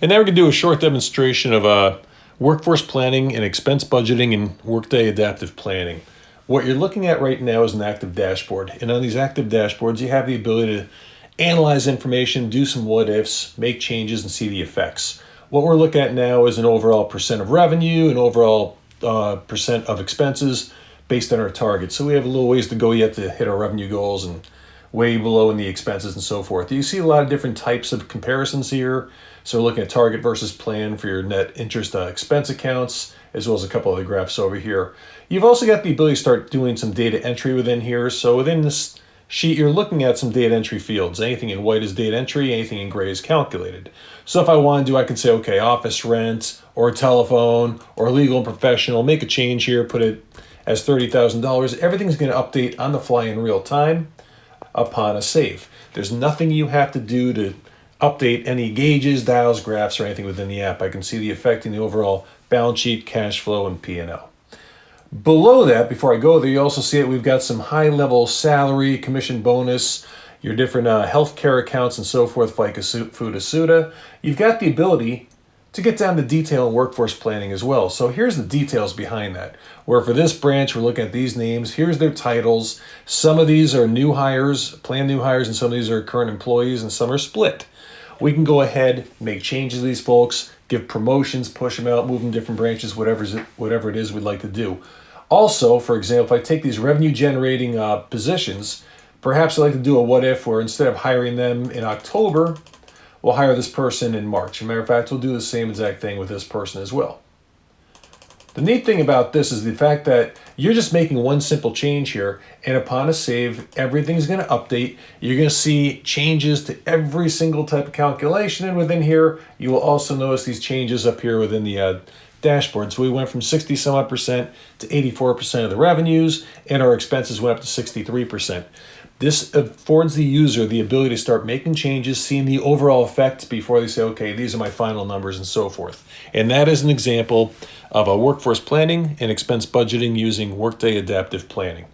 And now we're going to do a short demonstration of workforce planning and expense budgeting in Workday Adaptive Planning. What you're looking at right now is an active dashboard. And on these active dashboards, you have the ability to analyze information, do some what ifs, make changes, and see the effects. What we're looking at now is an overall percent of revenue, an overall percent of expenses based on our target. So we have a little ways to go yet to hit our revenue goals and way below in the expenses and so forth. You see a lot of different types of comparisons here. So we're looking at target versus plan for your net interest expense accounts, as well as a couple other graphs over here. You've also got the ability to start doing some data entry within here. So within this sheet, you're looking at some data entry fields. Anything in white is data entry, anything in gray is calculated. So if I want to, I can say, okay, office rent or telephone or legal and professional, make a change here, put it as $30,000. Everything's going to update on the fly in real time upon a save. There's nothing you have to do to update any gauges, dials, graphs, or anything within the app. I can see the effect in the overall balance sheet, cash flow, and P&L. Below that, before I go there, you also see that we've got some high-level salary, commission bonus, your different healthcare accounts and so forth, FICA, FUTA, SUTA. You've got the ability to get down to detail and workforce planning as well. So here's the details behind that. Where for this branch, we're looking at these names. Here's their titles. Some of these are new hires, planned new hires, and some of these are current employees, and some are split. We can go ahead, make changes to these folks, give promotions, push them out, move them to different branches, whatever it is we'd like to do. Also, for example, if I take these revenue generating positions, perhaps I'd like to do a what if where instead of hiring them in October, we'll hire this person in March. As a matter of fact, we'll do the same exact thing with this person as well. The neat thing about this is the fact that you're just making one simple change here, and upon a save, everything's going to update. You're going to see changes to every single type of calculation, and within here, you will also notice these changes up here within the dashboard. So we went from 60-some-odd% to 84% of the revenues, and our expenses went up to 63%. This affords the user the ability to start making changes, seeing the overall effect before they say, okay, these are my final numbers and so forth. And that is an example of a workforce planning and expense budgeting using Workday Adaptive Planning.